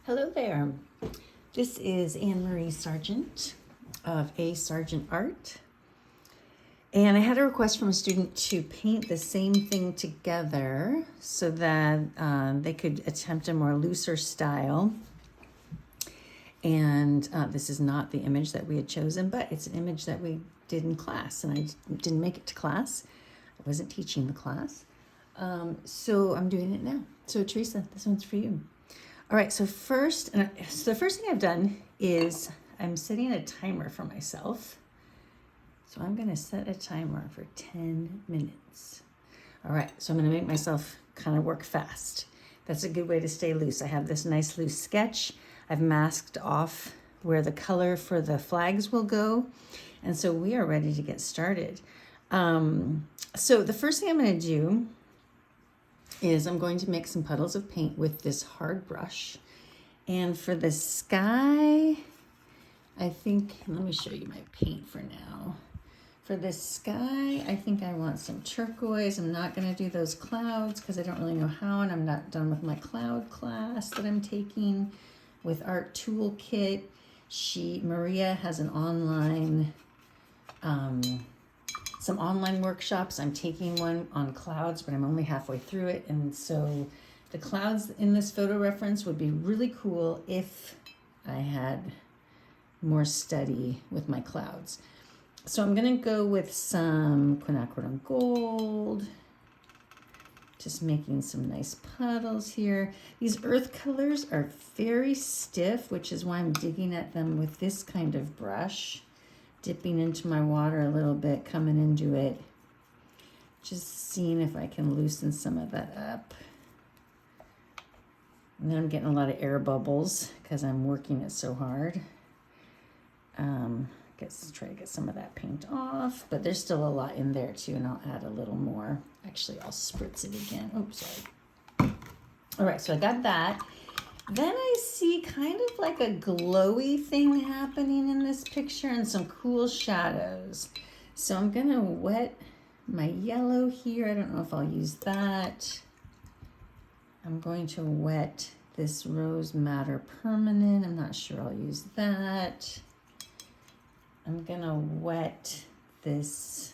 Hello there. This is Anne-Marie Sargent of ASargentArt. And I had a request from a student to paint the same thing together so that they could attempt a more looser style. And this is not the image that we had chosen, but it's an image that we did in class, and I didn't make it to class. I wasn't teaching the class. So I'm doing it now. So Teresa, this one's for you. All right, so the first thing I've done is I'm setting a timer for myself. So I'm gonna set a timer for 10 minutes. All right, so I'm gonna make myself kind of work fast. That's a good way to stay loose. I have this nice loose sketch. I've masked off where the color for the flags will go. And so we are ready to get started. So the first thing I'm gonna do is I'm going to make some puddles of paint with this hard brush. And for the sky, I think, let me show you my paint for now. For the sky, I think I want some turquoise. I'm not gonna do those clouds because I don't really know how, and I'm not done with my cloud class that I'm taking with Art Toolkit. Maria has an online, some online workshops. I'm taking one on clouds, but I'm only halfway through it. And so the clouds in this photo reference would be really cool if I had more study with my clouds. So I'm gonna go with some quinacridone gold, just making some nice puddles here. These earth colors are very stiff, which is why I'm digging at them with this kind of brush. Dipping into my water a little bit, coming into it, just seeing if I can loosen some of that up. And then I'm getting a lot of air bubbles because I'm working it so hard. Try to get some of that paint off, but there's still a lot in there too, and I'll add a little more. Actually, I'll spritz it again. Oh, sorry. All right, so I got that. Then I see kind of like a glowy thing happening in this picture and some cool shadows. So I'm gonna wet my yellow here. I don't know if I'll use that. I'm going to wet this Rose Madder Permanent. I'm not sure I'll use that. I'm gonna wet this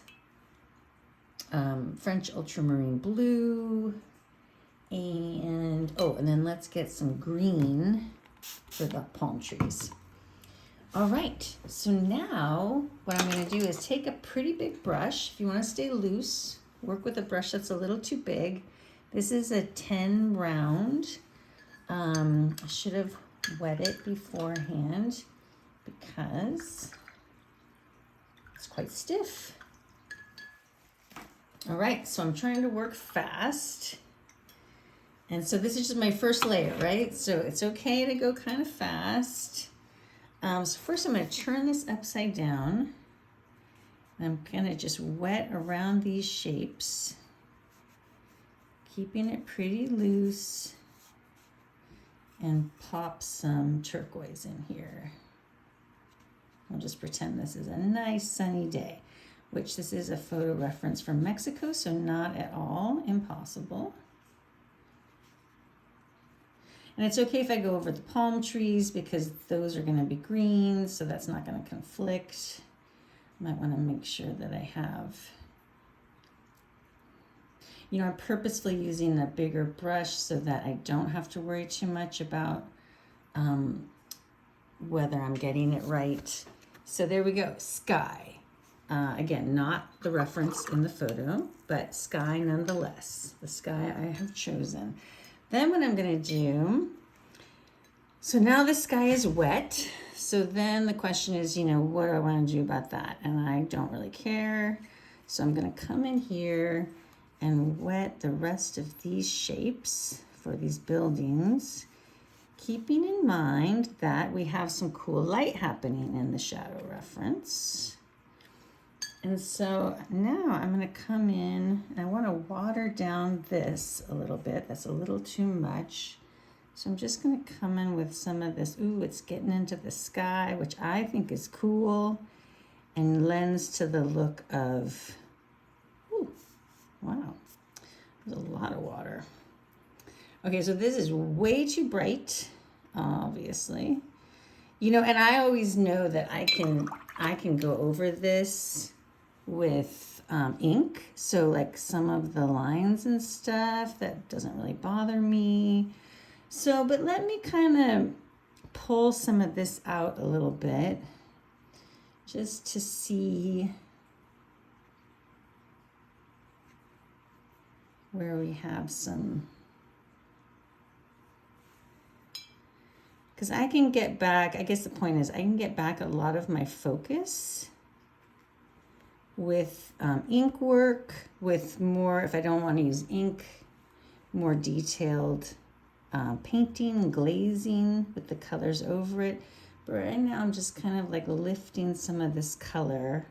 French Ultramarine Blue. And then let's get some green for the palm trees. All right, so now what I'm gonna do is take a pretty big brush. If you wanna stay loose, work with a brush that's a little too big. This is a 10 round. I should have wet it beforehand because it's quite stiff. All right, so I'm trying to work fast. And so this is just my first layer, right? So it's okay to go kind of fast. So first I'm gonna turn this upside down. I'm gonna just wet around these shapes, keeping it pretty loose, and pop some turquoise in here. I'll just pretend this is a nice sunny day, which this is a photo reference from Mexico, so not at all impossible. And it's okay if I go over the palm trees because those are gonna be green, so that's not gonna conflict. Might wanna make sure that I have, I'm purposefully using a bigger brush so that I don't have to worry too much about whether I'm getting it right. So there we go, sky. Again, not the reference in the photo, but sky nonetheless, the sky I have chosen. Then what I'm gonna do, so now the sky is wet. So then the question is, what do I wanna do about that? And I don't really care. So I'm gonna come in here and wet the rest of these shapes for these buildings, keeping in mind that we have some cool light happening in the shadow reference. And so now I'm gonna come in and I wanna water down this a little bit. That's a little too much. So I'm just gonna come in with some of this. Ooh, it's getting into the sky, which I think is cool and lends to the look of, ooh, wow, there's a lot of water. Okay, so this is way too bright. obviously. You know, and I always know that I can go over this with ink. So like some of the lines and stuff, that doesn't really bother me. So, but let me kind of pull some of this out a little bit just to see where we have some, because I can get back, I guess the point is I can get back a lot of my focus with ink work, with more, if I don't want to use ink, more detailed painting and glazing with the colors over it. But right now I'm just kind of like lifting some of this color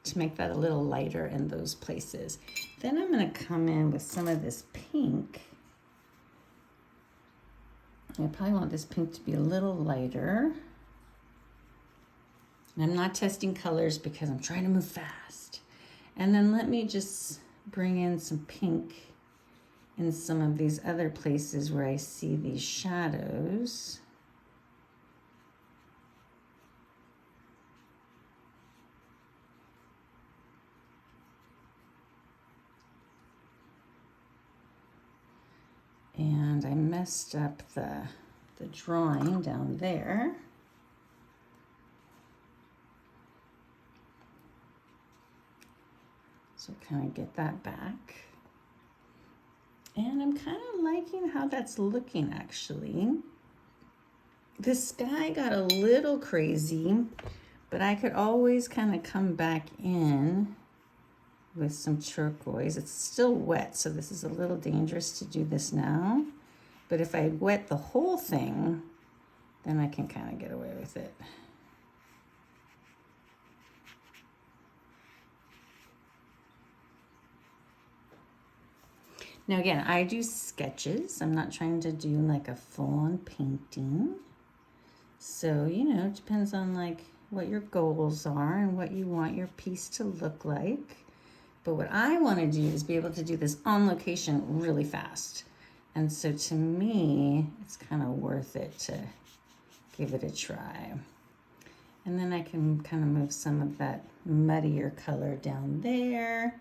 to make that a little lighter in those places. Then I'm going to come in with some of this pink. I probably want this pink to be a little lighter. And I'm not testing colors because I'm trying to move fast. And then let me just bring in some pink in some of these other places where I see these shadows. And I messed up the drawing down there. So kind of get that back. And I'm kind of liking how that's looking actually. The sky got a little crazy, but I could always kind of come back in with some turquoise. It's still wet, so this is a little dangerous to do this now. But if I wet the whole thing, then I can kind of get away with it. Now again, I do sketches. I'm not trying to do like a full-on painting. So, you know, it depends on like what your goals are and what you want your piece to look like. But what I want to do is be able to do this on location really fast. And so to me, it's kind of worth it to give it a try. And then I can kind of move some of that muddier color down there.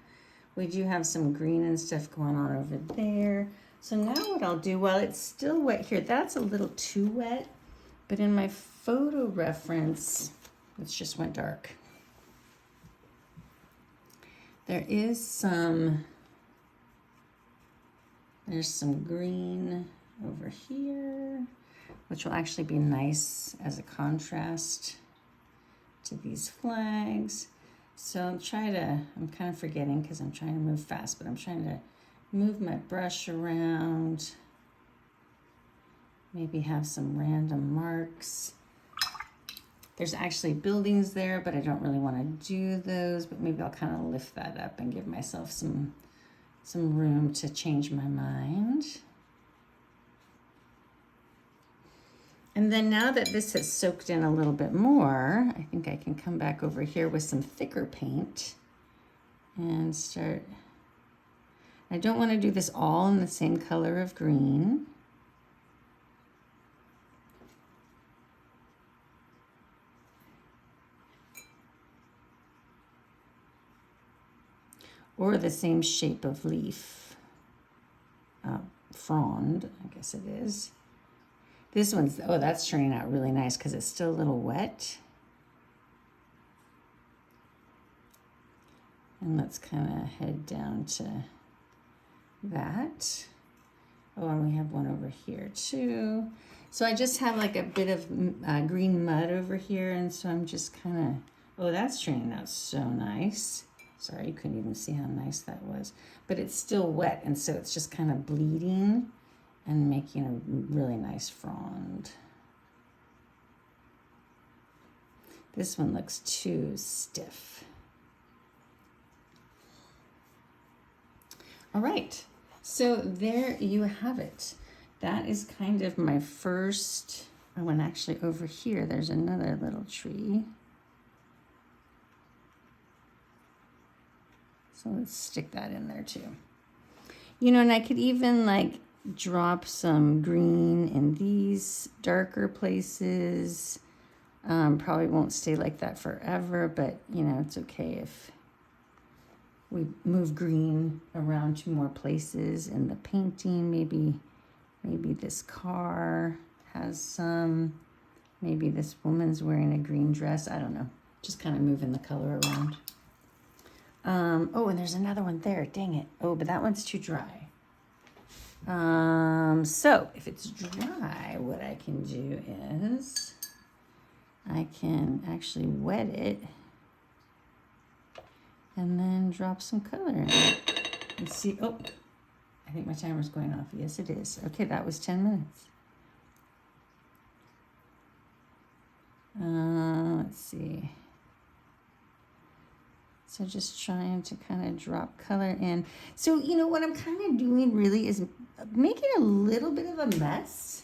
We do have some green and stuff going on over there. So now what I'll do, while it's still wet here, that's a little too wet, but in my photo reference, it just went dark. There is some, there's some green over here, which will actually be nice as a contrast to these flags. So I'm kind of forgetting because I'm trying to move fast, but I'm trying to move my brush around, maybe have some random marks. There's actually buildings there, but I don't really want to do those, but maybe I'll kind of lift that up and give myself some room to change my mind. And then now that this has soaked in a little bit more, I think I can come back over here with some thicker paint and start. I don't want to do this all in the same color of green. Or the same shape of leaf, frond, I guess it is. This one's, oh, that's turning out really nice because it's still a little wet. And let's kind of head down to that. Oh, and we have one over here too. So I just have like a bit of green mud over here, and so I'm just kind of, oh, that's turning out so nice. Sorry, you couldn't even see how nice that was. But it's still wet, and so it's just kind of bleeding and making a really nice frond. This one looks too stiff. All right, so there you have it. That is kind of my first, oh, and actually over here, there's another little tree. So let's stick that in there too. You know, and I could even like drop some green in these darker places. Probably won't stay like that forever, but you know, it's okay if we move green around to more places in the painting. Maybe this car has some, maybe this woman's wearing a green dress. I don't know. Just kind of moving the color around. Oh, and there's another one there. Dang it. Oh, but that one's too dry. So if it's dry, what I can do is I can actually wet it and then drop some color in it. And see, oh, I think my timer's going off. Yes, it is. Okay, that was 10 minutes. Let's see. So just trying to kind of drop color in. So, you know, what I'm kind of doing really is making a little bit of a mess,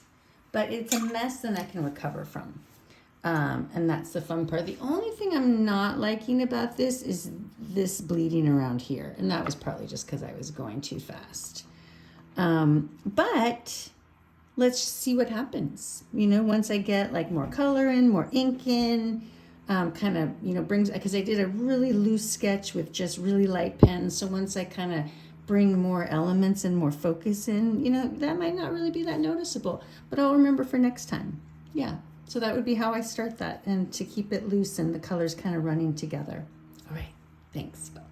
but it's a mess that I can recover from. And that's the fun part. The only thing I'm not liking about this is this bleeding around here. And that was probably just because I was going too fast. But let's see what happens. You know, once I get like more color in, more ink in, kind of, you know, brings, because I did a really loose sketch with just really light pens. So once I kind of bring more elements and more focus in, you know, that might not really be that noticeable, but I'll remember for next time. Yeah. So that would be how I start that, and to keep it loose and the colors kind of running together. All right. Thanks. Bye.